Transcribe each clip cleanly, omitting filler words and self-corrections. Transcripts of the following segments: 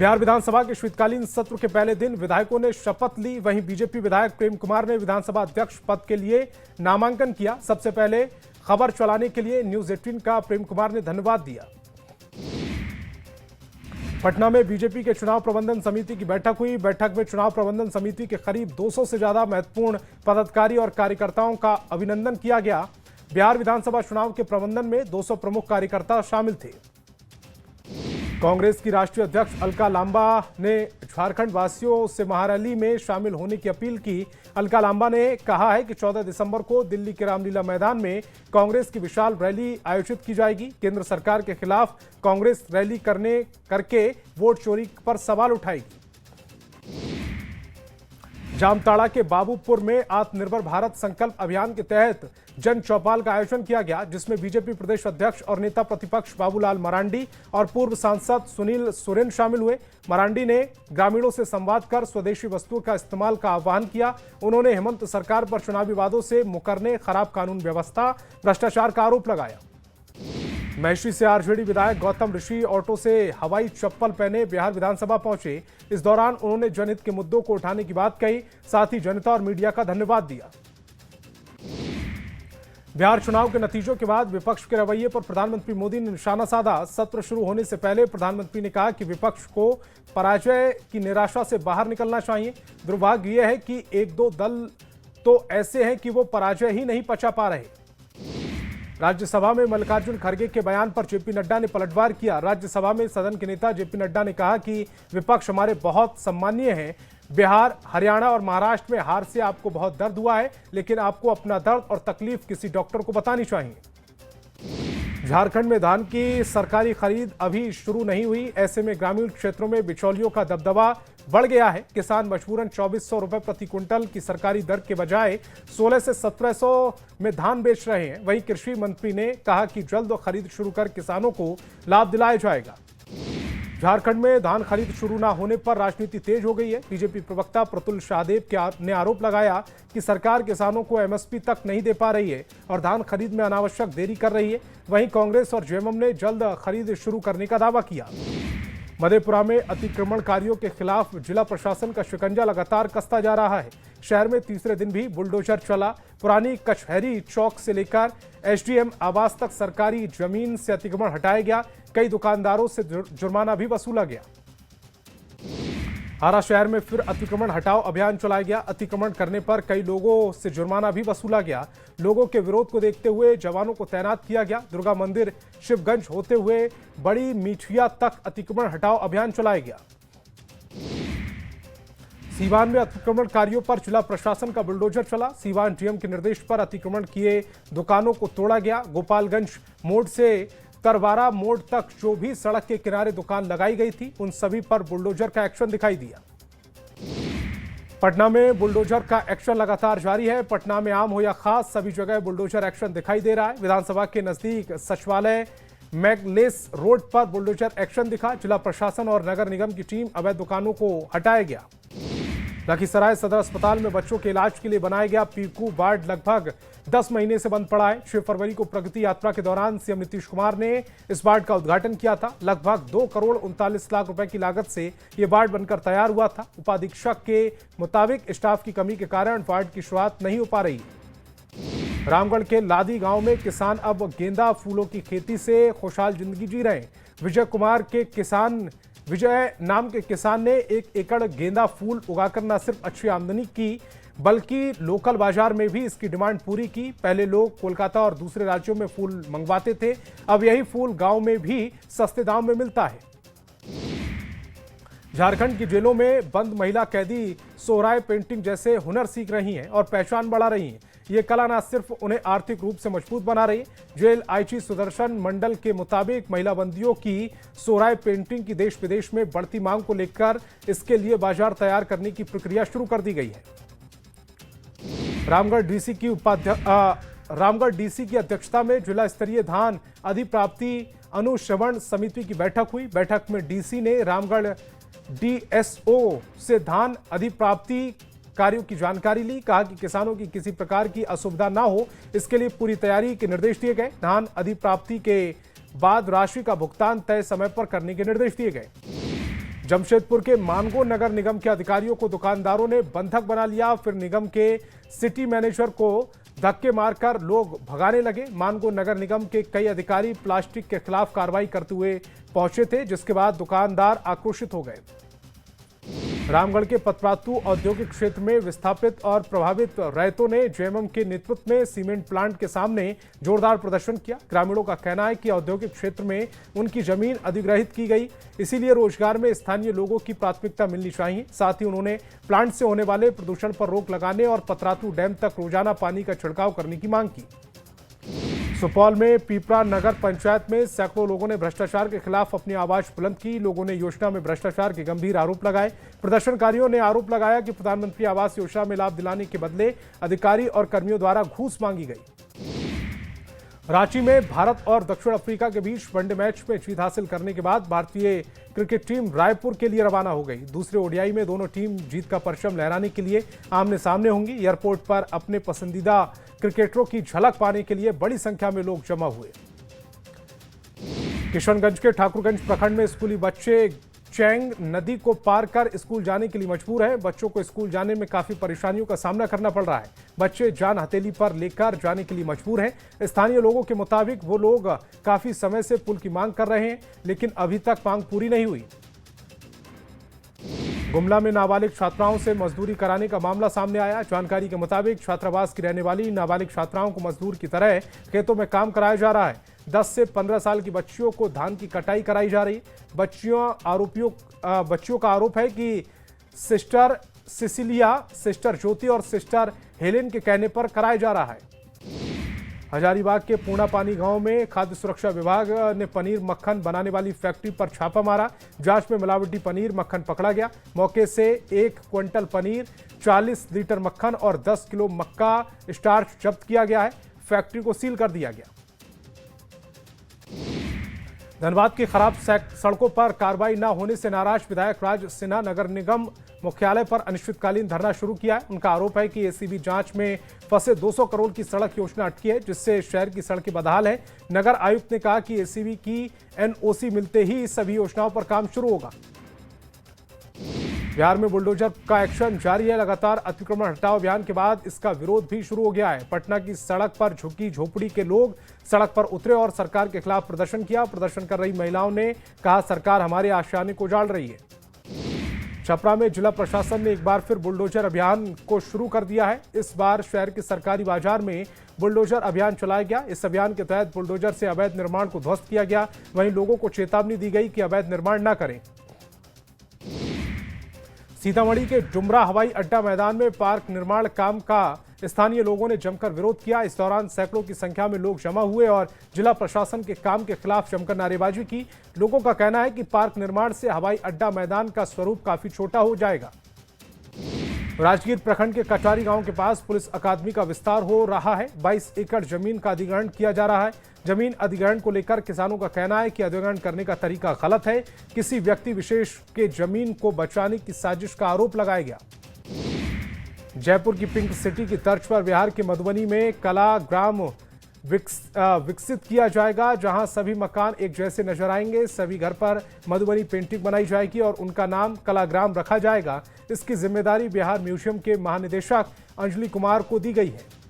बिहार विधानसभा के शीतकालीन सत्र के पहले दिन विधायकों ने शपथ ली। वहीं बीजेपी विधायक प्रेम कुमार ने विधानसभा अध्यक्ष पद के लिए नामांकन किया। सबसे पहले खबर चलाने के लिए न्यूज 18 का प्रेम कुमार ने धन्यवाद दिया। पटना में बीजेपी के चुनाव प्रबंधन समिति की बैठक हुई। बैठक में चुनाव प्रबंधन समिति के करीब 200 से ज्यादा महत्वपूर्ण पदाधिकारी और कार्यकर्ताओं का अभिनंदन किया गया। बिहार विधानसभा चुनाव के प्रबंधन में 200 प्रमुख कार्यकर्ता शामिल थे। कांग्रेस की राष्ट्रीय अध्यक्ष अलका लांबा ने झारखंड वासियों से महारैली में शामिल होने की अपील की। अलका लांबा ने कहा है कि 14 दिसंबर को दिल्ली के रामलीला मैदान में कांग्रेस की विशाल रैली आयोजित की जाएगी। केंद्र सरकार के खिलाफ कांग्रेस रैली करके वोट चोरी पर सवाल उठाएगी। जामताड़ा के बाबूपुर में आत्मनिर्भर भारत संकल्प अभियान के तहत जन चौपाल का आयोजन किया गया, जिसमें बीजेपी प्रदेश अध्यक्ष और नेता प्रतिपक्ष बाबूलाल मरांडी और पूर्व सांसद सुनील सोरेन शामिल हुए। मरांडी ने ग्रामीणों से संवाद कर स्वदेशी वस्तुओं का इस्तेमाल का आह्वान किया। उन्होंने हेमंत सरकार पर चुनावी वादों से मुकरने, खराब कानून व्यवस्था, भ्रष्टाचार का आरोप लगाया। महर्षि से आरजेडी विधायक गौतम ऋषि ऑटो से हवाई चप्पल पहने बिहार विधानसभा पहुंचे। इस दौरान उन्होंने जनहित के मुद्दों को उठाने की बात कही, साथ ही जनता और मीडिया का धन्यवाद दिया। बिहार चुनाव के नतीजों के बाद विपक्ष के रवैये पर प्रधानमंत्री मोदी ने निशाना साधा। सत्र शुरू होने से पहले प्रधानमंत्री ने कहा कि विपक्ष को पराजय की निराशा से बाहर निकलना चाहिए। दुर्भाग्य यह है कि एक दो दल तो ऐसे हैं कि वो पराजय ही नहीं पचा पा रहे। राज्यसभा में मल्लिकार्जुन खड़गे के बयान पर जेपी नड्डा ने पलटवार किया। राज्यसभा में सदन के नेता जेपी नड्डा ने कहा कि विपक्ष हमारे बहुत सम्मानीय हैं। बिहार, हरियाणा और महाराष्ट्र में हार से आपको बहुत दर्द हुआ है, लेकिन आपको अपना दर्द और तकलीफ किसी डॉक्टर को बतानी चाहिए। झारखंड में धान की सरकारी खरीद अभी शुरू नहीं हुई। ऐसे में ग्रामीण क्षेत्रों में बिचौलियों का दबदबा बढ़ गया है। किसान मजबूरन 2400 रुपए प्रति क्विंटल की सरकारी दर के बजाय 1600 से 1700 में धान बेच रहे हैं। वहीं कृषि मंत्री ने कहा कि जल्द खरीद शुरू कर किसानों को लाभ दिलाया जाएगा। झारखंड में धान खरीद शुरू न होने पर राजनीति तेज हो गई है। बीजेपी प्रवक्ता प्रतुल शाहदेव ने आरोप लगाया कि सरकार किसानों को एमएसपी तक नहीं दे पा रही है और धान खरीद में अनावश्यक देरी कर रही है। वहीं कांग्रेस और जेएमएम ने जल्द खरीद शुरू करने का दावा किया। मधेपुरा में अतिक्रमणकारियों के खिलाफ जिला प्रशासन का शिकंजा लगातार कसता जा रहा है। शहर में तीसरे दिन भी बुलडोजर चला। पुरानी कचहरी चौक से लेकर एसडीएम आवास तक सरकारी जमीन से अतिक्रमण हटाया गया। कई दुकानदारों से जुर्माना भी वसूला गया। हारा शहर में फिर अतिक्रमण हटाओ अभियान चलाया गया। अतिक्रमण करने पर कई लोगों से जुर्माना भी वसूला गया। लोगों के विरोध को देखते हुए जवानों को तैनात किया गया। दुर्गा मंदिर, शिवगंज होते हुए बड़ी मीठिया तक अतिक्रमण हटाओ अभियान चलाया गया। सीवान में अतिक्रमणकारियों पर जिला प्रशासन का बुलडोजर चला। सीवान डीएम के निर्देश पर अतिक्रमण किए दुकानों को तोड़ा गया। गोपालगंज मोड़ से तरवारा मोड़ तक जो भी सड़क के किनारे दुकान लगाई गई थी, उन सभी पर बुलडोजर का एक्शन दिखाई दिया। पटना में बुलडोजर का एक्शन लगातार जारी है। पटना में आम हो या खास, सभी जगह बुलडोजर एक्शन दिखाई दे रहा है। विधानसभा के नजदीक सचिवालय मैगलेस रोड पर बुलडोजर एक्शन दिखा। जिला प्रशासन और नगर निगम की टीम अवैध दुकानों को हटाया गया। लखीसराय सदर अस्पताल में बच्चों के इलाज के लिए बनाया गया पीकू वार्ड लगभग 10 महीने से बंद पड़ा है। 6 फरवरी को प्रगति यात्रा के दौरान सीएम नीतीश कुमार ने इस वार्ड का उद्घाटन किया था। लगभग 2 करोड़ 39 लाख रुपए की लागत से यह वार्ड बनकर तैयार हुआ था। उपाधीक्षक के मुताबिक स्टाफ की कमी के कारण वार्ड की शुरुआत नहीं हो पा रही। रामगढ़ के लादी गांव में किसान अब गेंदा फूलों की खेती से खुशहाल जिंदगी जी रहे हैं। विजय नाम के किसान ने 1 एकड़ गेंदा फूल उगाकर न सिर्फ अच्छी आमदनी की, बल्कि लोकल बाजार में भी इसकी डिमांड पूरी की। पहले लोग कोलकाता और दूसरे राज्यों में फूल मंगवाते थे, अब यही फूल गांव में भी सस्ते दाम में मिलता है। झारखंड की जेलों में बंद महिला कैदी सोहराय पेंटिंग जैसे हुनर सीख रही हैं और पहचान बढ़ा रही हैं। ये कला न सिर्फ उन्हें आर्थिक रूप से मजबूत बना रही है। जेल आईजी सुदर्शन मंडल के मुताबिक महिला बंदियों की सोहराय पेंटिंग की देश विदेश में बढ़ती मांग को लेकर इसके लिए बाजार तैयार करने की प्रक्रिया शुरू कर दी गई है। रामगढ़ डीसी की अध्यक्षता में जिला स्तरीय धान अधिप्राप्ति अनुश्रवण समिति की बैठक हुई। बैठक में डीसी ने रामगढ़ डीएसओ से धान अधिप्राप्ति कार्यों की जानकारी ली। कहा कि किसानों की किसी प्रकार की असुविधा ना हो, इसके लिए पूरी तैयारी के निर्देश दिए गए। धान अधिप्राप्ति के बाद राशि का भुगतान तय समय पर करने के निर्देश दिए गए। जमशेदपुर के मानगो नगर निगम के अधिकारियों को दुकानदारों ने बंधक बना लिया। फिर निगम के सिटी मैनेजर को धक्के मारकर लोग भगाने लगे। मानगो नगर निगम के कई अधिकारी प्लास्टिक के खिलाफ कार्रवाई करते हुए पहुंचे थे, जिसके बाद दुकानदार आक्रोशित हो गए। रामगढ़ के पतरातू औद्योगिक क्षेत्र में विस्थापित और प्रभावित रैयतों ने जेएमएम के नेतृत्व में सीमेंट प्लांट के सामने जोरदार प्रदर्शन किया। ग्रामीणों का कहना है कि औद्योगिक क्षेत्र में उनकी जमीन अधिग्रहित की गई, इसीलिए रोजगार में स्थानीय लोगों की प्राथमिकता मिलनी चाहिए। साथ ही उन्होंने प्लांट से होने वाले प्रदूषण पर रोक लगाने और पतरातू डैम तक रोजाना पानी का छिड़काव करने की मांग की। सुपौल में पीपरा नगर पंचायत में सैकड़ों लोगों ने भ्रष्टाचार के खिलाफ अपनी आवाज बुलंद की। लोगों ने योजना में भ्रष्टाचार के गंभीर आरोप लगाए। प्रदर्शनकारियों ने आरोप लगाया कि प्रधानमंत्री आवास योजना में लाभ दिलाने के बदले अधिकारी और कर्मियों द्वारा घूस मांगी गई। रांची में भारत और दक्षिण अफ्रीका के बीच वनडे मैच में जीत हासिल करने के बाद भारतीय क्रिकेट टीम रायपुर के लिए रवाना हो गई। दूसरे ओडीआई में दोनों टीम जीत का परचम लहराने के लिए आमने सामने होंगी। एयरपोर्ट पर अपने पसंदीदा क्रिकेटरों की झलक पाने के लिए बड़ी संख्या में लोग जमा हुए। किशनगंज के ठाकुरगंज प्रखंड में स्कूली बच्चे चैंग नदी को पार कर स्कूल जाने के लिए मजबूर हैं। बच्चों को स्कूल जाने में काफी परेशानियों का सामना करना पड़ रहा है। बच्चे जान हथेली पर लेकर जाने के लिए मजबूर हैं। स्थानीय लोगों के मुताबिक वो लोग काफी समय से पुल की मांग कर रहे हैं, लेकिन अभी तक मांग पूरी नहीं हुई। गुमला में नाबालिग छात्राओं से मजदूरी कराने का मामला सामने आया। जानकारी के मुताबिक छात्रावास की रहने वाली नाबालिग छात्राओं को मजदूर की तरह खेतों में काम कराया जा रहा है। 10 से 15 साल की बच्चियों को धान की कटाई कराई जा रही। बच्चियों का आरोप है कि सिस्टर सिसिलिया, सिस्टर ज्योति और सिस्टर हेलेन के कहने पर कराया जा रहा है। हजारीबाग के पूर्णापानी गांव में खाद्य सुरक्षा विभाग ने पनीर मक्खन बनाने वाली फैक्ट्री पर छापा मारा। जांच में मिलावटी पनीर मक्खन पकड़ा गया। मौके से 1 क्विंटल पनीर, 40 लीटर मक्खन और 10 किलो मक्का स्टार्च जब्त किया गया है। फैक्ट्री को सील कर दिया गया। धनबाद की खराब सड़कों पर कार्रवाई न होने से नाराज विधायक राज सिन्हा नगर निगम मुख्यालय पर अनिश्चितकालीन धरना शुरू किया है। उनका आरोप है कि एसीबी जांच में फंसे 200 करोड़ की सड़क योजना अटकी है, जिससे शहर की सड़कें बदहाल है। नगर आयुक्त ने कहा कि एसीबी की एनओसी मिलते ही सभी योजनाओं पर काम शुरू होगा। बिहार में बुलडोजर का एक्शन जारी है। लगातार अतिक्रमण हटाओ अभियान के बाद इसका विरोध भी शुरू हो गया है। पटना की सड़क पर झुग्गी झोपड़ी के लोग सड़क पर उतरे और सरकार के खिलाफ प्रदर्शन किया। प्रदर्शन कर रही महिलाओं ने कहा, सरकार हमारे आशियाने को उजाड़ रही है। छपरा में जिला प्रशासन ने एक बार फिर बुलडोजर अभियान को शुरू कर दिया है। इस बार शहर के सरकारी बाजार में बुलडोजर अभियान चलाया गया। इस अभियान के तहत बुलडोजर से अवैध निर्माण को ध्वस्त किया गया। वहीं लोगों को चेतावनी दी गई कि अवैध निर्माण न करें। सीतामढ़ी के डुमरा हवाई अड्डा मैदान में पार्क निर्माण काम का स्थानीय लोगों ने जमकर विरोध किया। इस दौरान सैकड़ों की संख्या में लोग जमा हुए और जिला प्रशासन के काम के खिलाफ जमकर नारेबाजी की। लोगों का कहना है कि पार्क निर्माण से हवाई अड्डा मैदान का स्वरूप काफी छोटा हो जाएगा। राजगीर प्रखंड के कटारी गांव के पास पुलिस अकादमी का विस्तार हो रहा है। 22 एकड़ जमीन का अधिग्रहण किया जा रहा है। जमीन अधिग्रहण को लेकर किसानों का कहना है कि अधिग्रहण करने का तरीका गलत है। किसी व्यक्ति विशेष के जमीन को बचाने की साजिश का आरोप लगाया गया। जयपुर की पिंक सिटी की तर्ज पर बिहार के मधुबनी में कला ग्राम विकसित किया जाएगा, जहां सभी मकान एक जैसे नजर आएंगे। सभी घर पर मधुबनी पेंटिंग बनाई जाएगी और उनका नाम कलाग्राम रखा जाएगा। इसकी जिम्मेदारी बिहार म्यूजियम के महानिदेशक अंजलि कुमार को दी गई है।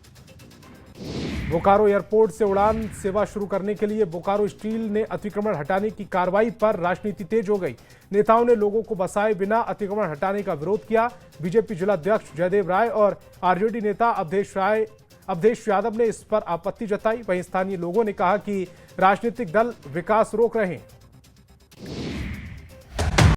बोकारो एयरपोर्ट से उड़ान सेवा शुरू करने के लिए बोकारो स्टील ने अतिक्रमण हटाने की कार्रवाई पर राजनीति तेज हो गई। नेताओं ने लोगों को बसाए बिना अतिक्रमण हटाने का विरोध किया। बीजेपी जिलाध्यक्ष जयदेव राय और आरजेडी नेता अवधेश यादव ने इस पर आपत्ति जताई। वहीं स्थानीय लोगों ने कहा कि राजनीतिक दल विकास रोक रहे हैं।